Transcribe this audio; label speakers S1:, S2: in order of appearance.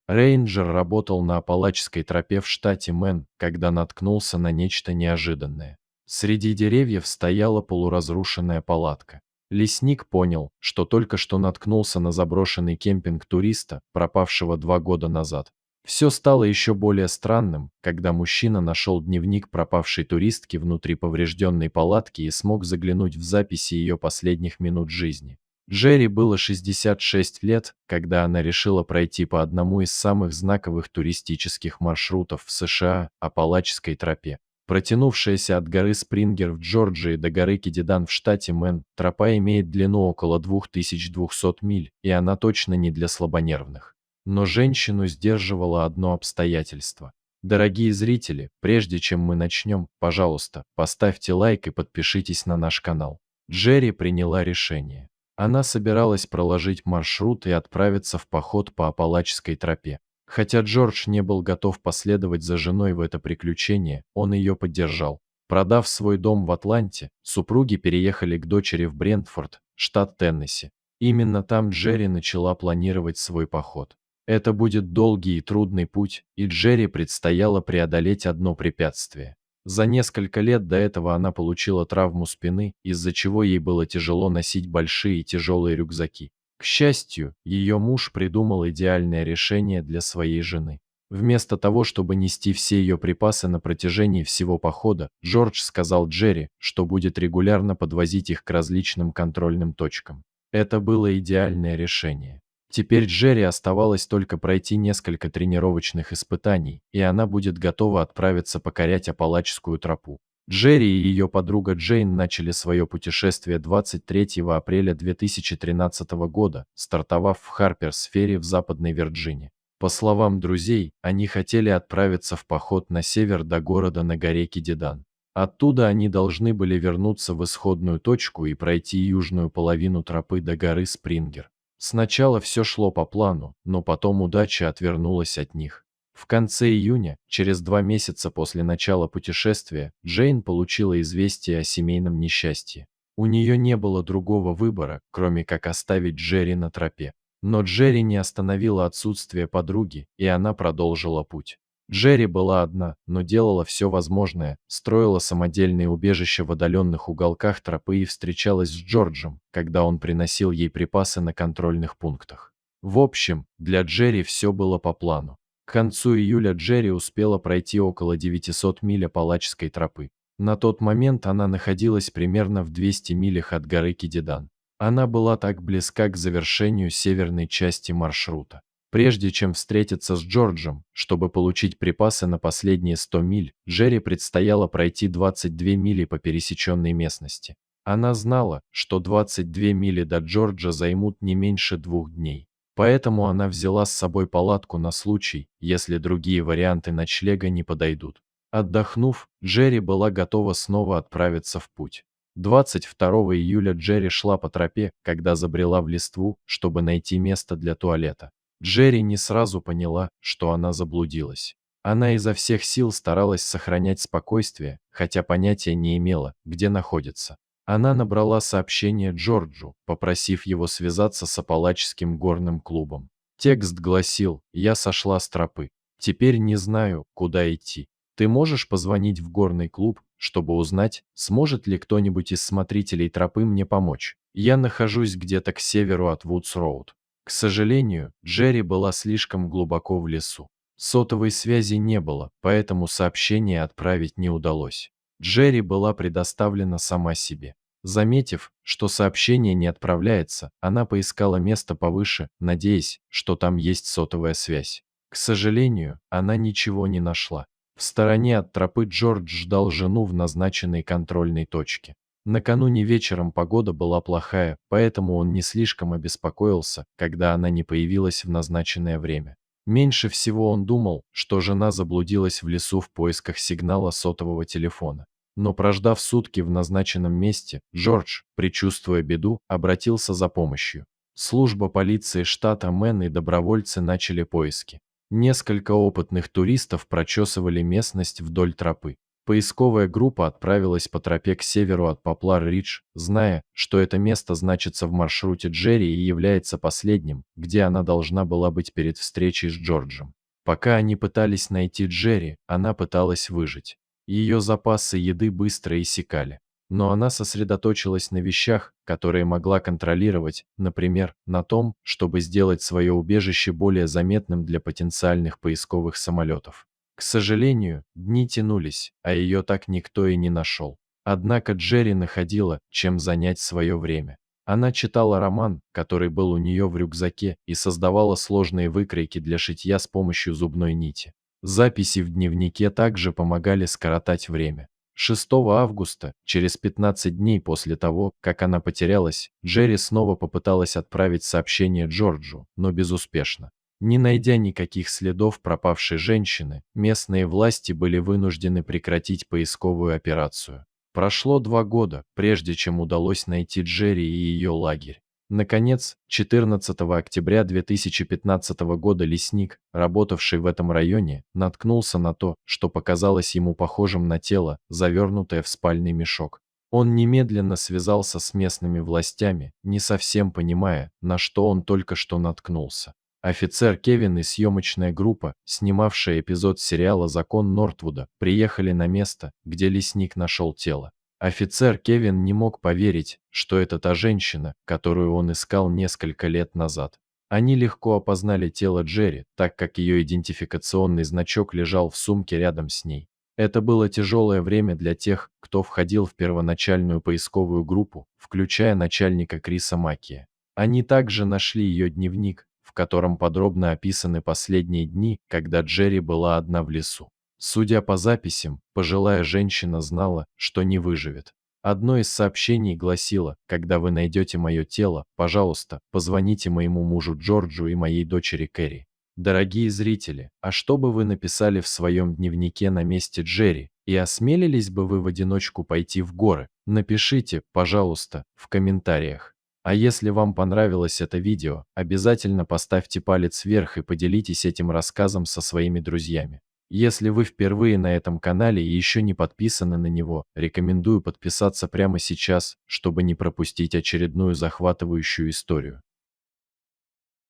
S1: Рейнджер работал на Апалачской тропе в штате Мэн, когда наткнулся на нечто неожиданное. Среди деревьев стояла полуразрушенная палатка. Лесник понял, что только что наткнулся на заброшенный кемпинг туриста, пропавшего 2 года назад. Все стало еще более странным, когда мужчина нашел дневник пропавшей туристки внутри поврежденной палатки и смог заглянуть в записи ее последних минут жизни. Джерри было 66 лет, когда она решила пройти по одному из самых знаковых туристических маршрутов в США – Апалачской тропе. Протянувшаяся от горы Спрингер в Джорджии до горы Кедидан в штате Мэн, тропа имеет длину около 2200 миль, и она точно не для слабонервных. Но женщину сдерживало одно обстоятельство. Дорогие зрители, прежде чем мы начнем, пожалуйста, поставьте лайк и подпишитесь на наш канал. Джерри приняла решение. Она собиралась проложить маршрут и отправиться в поход по Апалачской тропе. Хотя Джордж не был готов последовать за женой в это приключение, он ее поддержал. Продав свой дом в Атланте, супруги переехали к дочери в Брентфорд, штат Теннесси. Именно там Джерри начала планировать свой поход. Это будет долгий и трудный путь, и Джерри предстояло преодолеть одно препятствие. За несколько лет до этого она получила травму спины, из-за чего ей было тяжело носить большие и тяжелые рюкзаки. К счастью, ее муж придумал идеальное решение для своей жены. Вместо того, чтобы нести все ее припасы на протяжении всего похода, Джордж сказал Джерри, что будет регулярно подвозить их к различным контрольным точкам. Это было идеальное решение. Теперь Джерри оставалось только пройти несколько тренировочных испытаний, и она будет готова отправиться покорять Апалачскую тропу. Джерри и ее подруга Джейн начали свое путешествие 23 апреля 2013 года, стартовав в Харперс-Ферри в Западной Вирджинии. По словам друзей, они хотели отправиться в поход на север до города на горе Кедидан. Оттуда они должны были вернуться в исходную точку и пройти южную половину тропы до горы Спрингер. Сначала все шло по плану, но потом удача отвернулась от них. В конце июня, через 2 месяца после начала путешествия, Джейн получила известие о семейном несчастье. У нее не было другого выбора, кроме как оставить Джерри на тропе. Но Джерри не остановила отсутствие подруги, и она продолжила путь. Джерри была одна, но делала все возможное, строила самодельные убежища в отдаленных уголках тропы и встречалась с Джорджем, когда он приносил ей припасы на контрольных пунктах. В общем, для Джерри все было по плану. К концу июля Джерри успела пройти около 900 миль Апалачской тропы. На тот момент она находилась примерно в 200 милях от горы Кедидан. Она была так близка к завершению северной части маршрута. Прежде чем встретиться с Джорджем, чтобы получить припасы на последние 100 миль, Джерри предстояло пройти 22 мили по пересеченной местности. Она знала, что 22 мили до Джорджа займут не меньше 2 дней. Поэтому она взяла с собой палатку на случай, если другие варианты ночлега не подойдут. Отдохнув, Джерри была готова снова отправиться в путь. 22 июля Джерри шла по тропе, когда забрела в листву, чтобы найти место для туалета. Джерри не сразу поняла, что она заблудилась. Она изо всех сил старалась сохранять спокойствие, хотя понятия не имела, где находится. Она набрала сообщение Джорджу, попросив его связаться с Апалачским горным клубом. Текст гласил: «Я сошла с тропы. Теперь не знаю, куда идти. Ты можешь позвонить в горный клуб, чтобы узнать, сможет ли кто-нибудь из смотрителей тропы мне помочь? Я нахожусь где-то к северу от Вудс-Роуд». К сожалению, Джерри была слишком глубоко в лесу. Сотовой связи не было, поэтому сообщение отправить не удалось. Джерри была предоставлена сама себе. Заметив, что сообщение не отправляется, она поискала место повыше, надеясь, что там есть сотовая связь. К сожалению, она ничего не нашла. В стороне от тропы Джордж ждал жену в назначенной контрольной точке. Накануне вечером погода была плохая, поэтому он не слишком обеспокоился, когда она не появилась в назначенное время. Меньше всего он думал, что жена заблудилась в лесу в поисках сигнала сотового телефона. Но прождав сутки в назначенном месте, Джордж, предчувствуя беду, обратился за помощью. Служба полиции штата Мэн и добровольцы начали поиски. Несколько опытных туристов прочесывали местность вдоль тропы. Поисковая группа отправилась по тропе к северу от Поплар-Ридж, зная, что это место значится в маршруте Джерри и является последним, где она должна была быть перед встречей с Джорджем. Пока они пытались найти Джерри, она пыталась выжить. Ее запасы еды быстро иссякали. Но она сосредоточилась на вещах, которые могла контролировать, например, на том, чтобы сделать свое убежище более заметным для потенциальных поисковых самолетов. К сожалению, дни тянулись, а ее так никто и не нашел. Однако Джерри находила, чем занять свое время. Она читала роман, который был у нее в рюкзаке, и создавала сложные выкройки для шитья с помощью зубной нити. Записи в дневнике также помогали скоротать время. 6 августа, через 15 дней после того, как она потерялась, Джерри снова попыталась отправить сообщение Джорджу, но безуспешно. Не найдя никаких следов пропавшей женщины, местные власти были вынуждены прекратить поисковую операцию. Прошло 2 года, прежде чем удалось найти Джерри и ее лагерь. Наконец, 14 октября 2015 года лесник, работавший в этом районе, наткнулся на то, что показалось ему похожим на тело, завернутое в спальный мешок. Он немедленно связался с местными властями, не совсем понимая, на что он только что наткнулся. Офицер Кевин и съемочная группа, снимавшая эпизод сериала «Закон Нортвуда», приехали на место, где лесник нашел тело. Офицер Кевин не мог поверить, что это та женщина, которую он искал несколько лет назад. Они легко опознали тело Джерри, так как ее идентификационный значок лежал в сумке рядом с ней. Это было тяжелое время для тех, кто входил в первоначальную поисковую группу, включая начальника Криса Маккия. Они также нашли ее дневник, в котором подробно описаны последние дни, когда Джерри была одна в лесу. Судя по записям, пожилая женщина знала, что не выживет. Одно из сообщений гласило: «Когда вы найдете мое тело, пожалуйста, позвоните моему мужу Джорджу и моей дочери Кэрри». Дорогие зрители, а что бы вы написали в своем дневнике на месте Джерри? И осмелились бы вы в одиночку пойти в горы? Напишите, пожалуйста, в комментариях. А если вам понравилось это видео, обязательно поставьте палец вверх и поделитесь этим рассказом со своими друзьями. Если вы впервые на этом канале и еще не подписаны на него, рекомендую подписаться прямо сейчас, чтобы не пропустить очередную захватывающую историю.